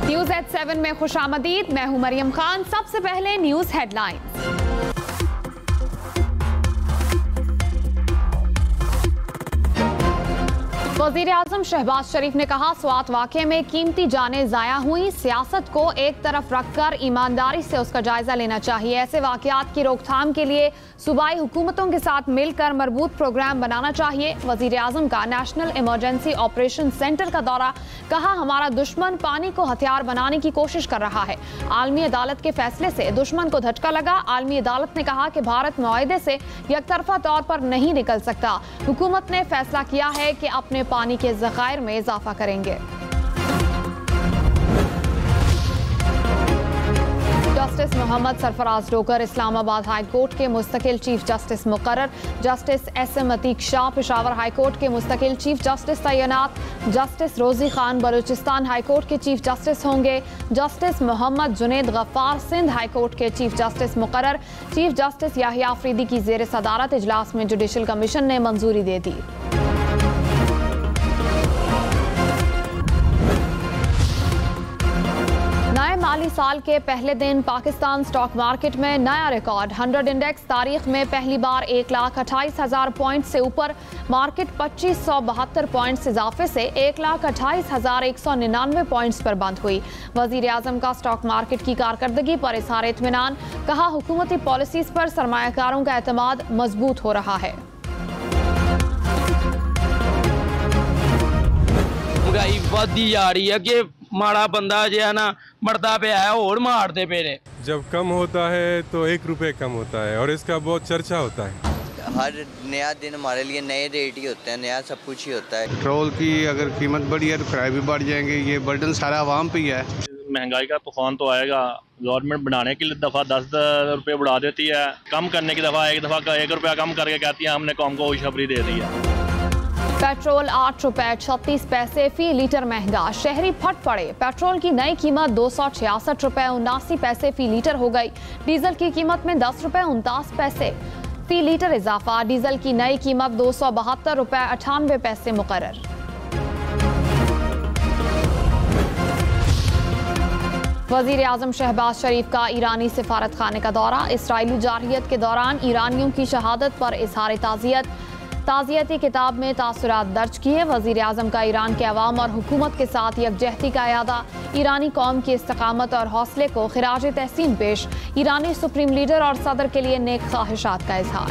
News at 7 में खुशामदीद। मैं हूं मरियम खान। सबसे पहले न्यूज हेडलाइंस। वज़ीर आज़म शहबाज शरीफ ने कहा, स्वात वाक़े में कीमती जानें ज़ाया हुई, सियासत को एक तरफ रखकर ईमानदारी से उसका जायजा लेना चाहिए। ऐसे वाक़यात की रोकथाम के लिए सूबाई हुकूमतों के साथ मिलकर मरबूत प्रोग्राम बनाना चाहिए। वज़ीर आज़म का नेशनल इमरजेंसी ऑपरेशन सेंटर का दौरा। कहा, हमारा दुश्मन पानी को हथियार बनाने की कोशिश कर रहा है। आलमी अदालत के फैसले से दुश्मन को झटका लगा। आलमी अदालत ने कहा कि भारत मुआहदे से यकतरफा तौर पर नहीं निकल सकता। हुकूमत ने फैसला किया है कि अपने पानी के ज़खायर में इजाफा करेंगे। Justice Mohammad Sarfaraz Dogar Islamabad high court के मुस्तकिल चीफ जस्टिस मुकर्रर। Justice SM Atiq Shah Peshawar high court के मुस्तकिल चीफ जस्टिस तैनात। Justice Rozi Khan Balochistan high court के चीफ जस्टिस होंगे। Justice Mohammad Junaid Ghaffar Sindh high court के चीफ जस्टिस मुकर्रर। चीफ जस्टिस याहिया अफरीदी की ज़ेर सदारत इजलास में जुडिशल कमीशन ने मंजूरी दे दी। नए माली साल के पहले दिन पाकिस्तान स्टॉक मार्केट में नया रिकॉर्ड। 100 इंडेक्स तारीख में पहली बार 1,28,000 पॉइंट से ऊपर। मार्केट 2572 पॉइंट्स इजाफे से 1,28,199 पॉइंट्स पर बंद हुई। वजीर आजम का स्टॉक मार्केट की कारकर्दगी पर इजहार इत्मीनान। कहा, हुकूमती पॉलिसीज पर सरमायाकारों का एतमाद मजबूत हो रहा है। महंगाई बढ़ती जा रही है कि माड़ा बंदा जो है ना मरता पे है और मारते पे ने। जब कम होता है तो 1 रुपये कम होता है और इसका बहुत चर्चा होता है। हर नया दिन हमारे लिए नए रेट ही होते हैं, नया सब कुछ ही होता है। पेट्रोल की अगर कीमत बढ़ी है तो किराए भी बढ़ जाएंगे। ये बर्डन सारा आवाम पे ही है। महंगाई का तूफान तो आएगा। गवर्नमेंट बढ़ाने की दफ़ा 10 रुपये बढ़ा देती है, कम करने की दफ़ा एक 1 रुपया कम करके कहती है हमने कौम को खुशखबरी दे दी है। पेट्रोल 8 रुपए 36 पैसे फी लीटर महंगा। शहरी फट पड़े। पेट्रोल की नई कीमत 266 रुपए 79 पैसे फी लीटर हो गई। डीजल की कीमत में 10 रुपए 49 पैसे फी लीटर इजाफा। डीजल की नई कीमत 272 रुपए 98 पैसे मुकर्रर। वजीर आजम शहबाज शरीफ का ईरानी सिफारत खाने का दौरा। इसराइली जारहियत के दौरान ईरानियों की शहादत पर इजहार ताज़ियत। ताज़ियती किताब में तासुरात दर्ज किए। वज़ीर आज़म का ईरान के अवाम और हुकूमत के साथ यकजहती का इरादा। ईरानी कौम की इस्तकामत और हौसले को खिराज तहसीन पेश। ईरानी सुप्रीम लीडर और सदर के लिए नेक ख्वाहिशात का इजहार।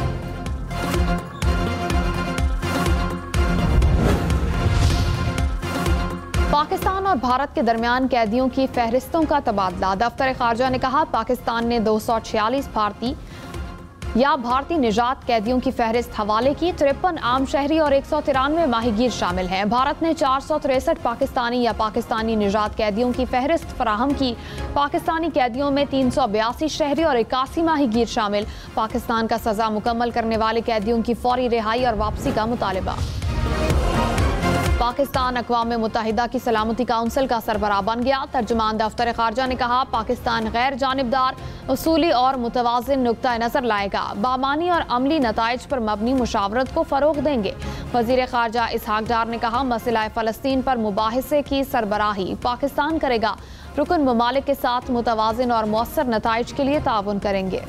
पाकिस्तान और भारत के दरमियान कैदियों की फहरिस्तों का तबादला। दफ्तर खारजा ने कहा, पाकिस्तान ने 246 भारतीय निजात कैदियों की फहरिस्त हवाले की। 53 आम शहरी और 193 माहीगीर शामिल हैं। भारत ने 463 पाकिस्तानी या पाकिस्तानी निजात कैदियों की फहरिस्त फराहम की। पाकिस्तानी कैदियों में 382 शहरी और 81 माहीगीर शामिल। पाकिस्तान का सजा मुकम्मल करने वाले कैदियों की फौरी रिहाई और वापसी का मुतालबा। पाकिस्तान अक़वाम मुत्तहिदा की सलामती काउंसिल का सरबराह बन गया। तर्जुमान दफ्तर खारजा ने कहा, पाकिस्तान गैर जानिबदार, उसूली और मुतवाज़िन नुक्ता नज़र लाएगा। बामानी और अमली नताइज पर मबनी मुशावरत को फ़रोग़ देंगे। वज़ीर खारजा इसहाक डार ने कहा, मसला फ़लस्तीन पर मुबाहिसे की सरबराही पाकिस्तान करेगा। रुकन ममालिक के साथ मुतवाज़िन और मौसर नताइज के लिए ताउन करेंगे।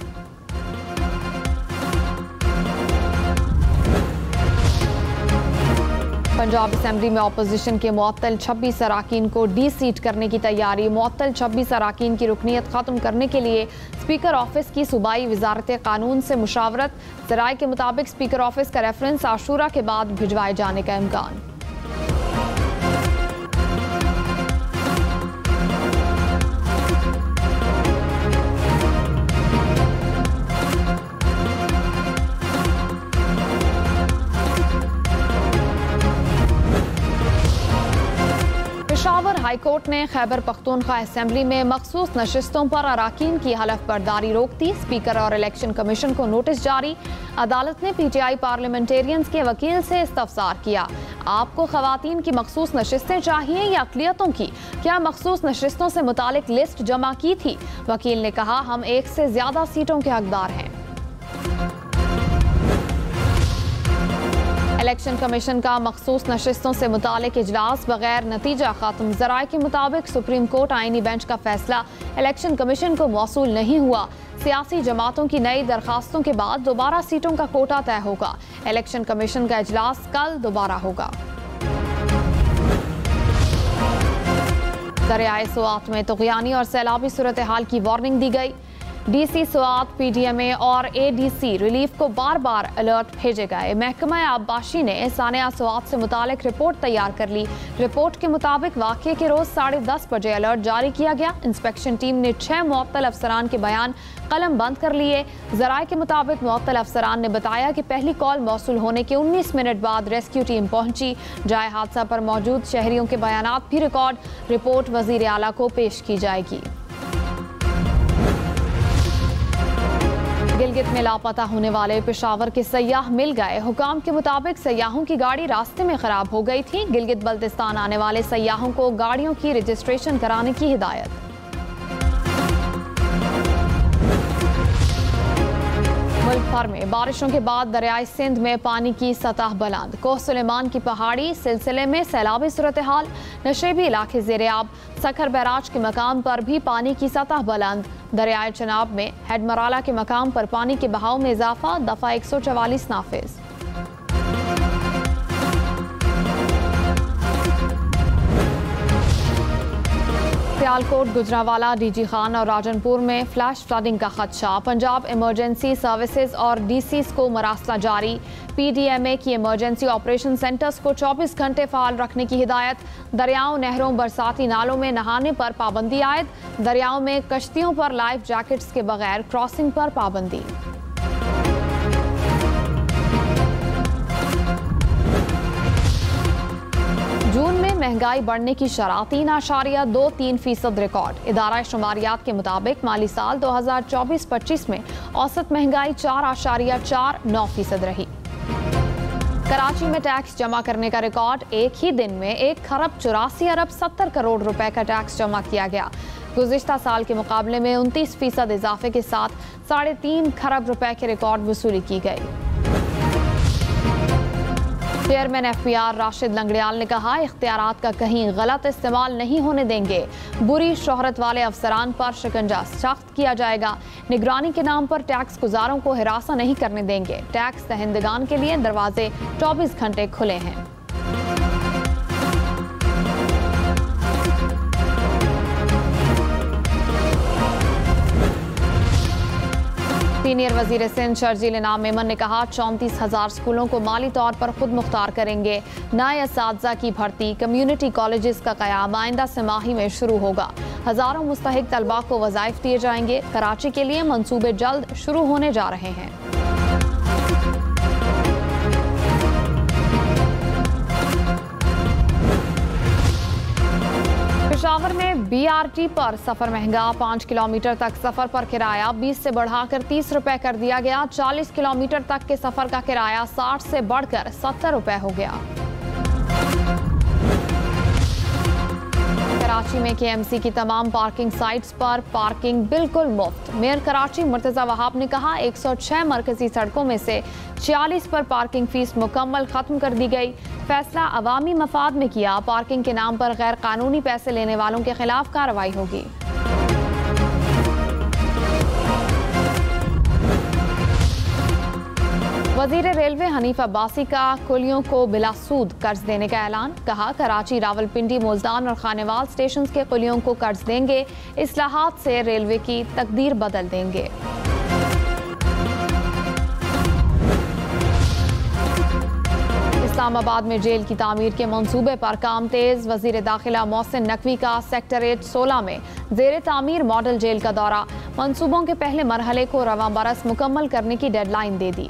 पंजाब असेंबली में अपोजिशन के मुअत्तल 26 अराकीन को डी सीट करने की तैयारी। मुअत्तल 26 अराकीन की रुकनीत ख़त्म करने के लिए स्पीकर ऑफिस की सूबाई वजारत कानून से मुशावरत। ज़राए के मुताबिक स्पीकर ऑफिस का रेफरेंस आशूरा के बाद भिजवाए जाने का इम्कान। पेशावर हाईकोर्ट ने खैबर पख्तूनख्वा असेंबली में मखसूस नशिस्तों पर अराकीन की हलफ बर्दारी रोक दी। स्पीकर और इलेक्शन कमीशन को नोटिस जारी। अदालत ने PTI पार्लियामेंटेरियंस के वकील से इस्तफसार किया, आपको खवातीन की मखसूस नशिस्तें चाहिए या अक़लियतों की? क्या मखसूस नशिस्तों से मुतालिक लिस्ट जमा की थी? वकील ने कहा, हम 1 से ज़्यादा सीटों के हकदार हैं। इलेक्शन कमीशन का मखसूस नशिस्तों से मुतालिक इजलास बगैर नतीजा खत्म। ज़राए के मुताबिक सुप्रीम कोर्ट आईनी बेंच का फैसला इलेक्शन कमीशन को मौसूल नहीं हुआ। सियासी जमातों की नई दरखास्तों के बाद दोबारा सीटों का कोटा तय होगा। इलेक्शन कमीशन का इजलास कल दोबारा होगा। दरियाए सुआत में तुग़यानी और सैलाबी सूरत हाल की वार्निंग दी गई। डीसी सुआत, पीडीएमए और एडीसी रिलीफ को बार बार अलर्ट भेजे गए। महकमा आबबाशी ने सानिया सुआत से मुतालिक रिपोर्ट तैयार कर ली। रिपोर्ट के मुताबिक वाक़े के रोज़ 10:30 बजे अलर्ट जारी किया गया। इंस्पेक्शन टीम ने 6 मुअत्तल अफसरान के बयान कलम बंद कर लिए। ज़राए के मुताबिक मुअत्तल अफसरान ने बताया कि पहली कॉल मौसूल होने के 19 मिनट बाद रेस्क्यू टीम पहुंची। जाए हादसा पर मौजूद शहरियों के बयानात भी रिकॉर्ड। रिपोर्ट वज़ीर आला को पेश की जाएगी। गिलगित में लापता होने वाले पेशावर के सयाह मिल गए। हुकाम के मुताबिक सयाहों की गाड़ी रास्ते में खराब हो गई थी। गिलगित बल्तिस्तान आने वाले सयाहों को गाड़ियों की रजिस्ट्रेशन कराने की हिदायत। मुल्क भर में बारिशों के बाद दरियाए सिंध में पानी की सतह बुलंद। कोह सुलेमान की पहाड़ी सिलसिले में सैलाबी सूरत हाल। नशेबी इलाके ज़ेर-ए-आब। सखर बैराज के मकाम पर भी पानी की सतह बुलंद। दरियाए चनाब में हेडमराला के मकाम पर पानी के बहाव में इजाफा। दफा 144 नाफिज। सियालकोट, गुजरावाला, डीजी खान और राजनपुर में फ्लैश फ्लडिंग का खदशा। पंजाब इमरजेंसी सर्विसेज और डीसीज को मरासला जारी। पीडीएमए की इमरजेंसी ऑपरेशन सेंटर्स को 24 घंटे फाल रखने की हिदायत। दरियाओं, नहरों, बरसाती नालों में नहाने पर पाबंदी आयद। दरियाओं में कश्तियों पर लाइफ जैकेट्स के बगैर क्रॉसिंग पर पाबंदी। जून में महंगाई बढ़ने की शरह 3.23% रिकॉर्ड। इदारा शुमारियात के मुताबिक माली साल 2024-25 में औसत महंगाई 4.49% रही। कराची में टैक्स जमा करने का रिकॉर्ड। एक ही दिन में 1,84,70 करोड़ रुपए का टैक्स जमा किया गया। गुज़िश्ता साल के मुकाबले में 29% इजाफे के साथ 3.5 खरब रुपए की रिकॉर्ड वसूली की गई। चेयरमैन एफपीआर राशिद लंगड़ियाल ने कहा, इख्तियारात का कहीं गलत इस्तेमाल नहीं होने देंगे। बुरी शोहरत वाले अफसरान पर शिकंजा सख्त किया जाएगा। निगरानी के नाम पर टैक्स गुजारों को हिरासा नहीं करने देंगे। टैक्स दहिंदगान के लिए दरवाजे 24 घंटे खुले हैं। सीनियर वजीर सिंध शर्जील इनाम मेमन ने कहा, 34,000 स्कूलों को माली तौर पर खुद मुख्तार करेंगे। नए असातिज़ा की भर्ती। कम्युनिटी कॉलेजेस का क़याम आइंदा समाही में शुरू होगा। हज़ारों मुस्तहिक तलबा को वज़ाइफ दिए जाएंगे। कराची के लिए मंसूबे जल्द शुरू होने जा रहे हैं। पेशावर में बीआरटी पर सफर महंगा। 5 किलोमीटर तक सफर पर किराया 20 से बढ़ाकर 30 रुपए कर दिया गया। 40 किलोमीटर तक के सफर का किराया 60 से बढ़कर 70 रुपए हो गया। कराची में केएमसी की तमाम पार्किंग साइट्स पर पार्किंग बिल्कुल मुफ्त। मेयर कराची मुर्तज़ा वहाब ने कहा, 106 मरकजी सड़कों में से 46 पर पार्किंग फीस मुकम्मल खत्म कर दी गई। फैसला अवामी मफाद में किया। पार्किंग के नाम पर गैर कानूनी पैसे लेने वालों के खिलाफ कार्रवाई होगी। वजीर रेलवे हनीफ अब्बासी का कुलियों को बिला सूद कर्ज देने का ऐलान। कहा, कराची, रावलपिंडी, मुल्तान और खानेवाल स्टेशन के कुलियों को कर्ज देंगे। इस्लाहात से रेलवे की तकदीर बदल देंगे। इस्लामाबाद में जेल की तामीर के मंसूबे पर काम तेज। वजीर दाखिला मोहसिन नकवी का सेक्टरेट 16 में जेर तामीर मॉडल जेल का दौरा। मंसूबों के पहले मरहले को रवां बरस मुकम्मल करने की डेडलाइन दे दी।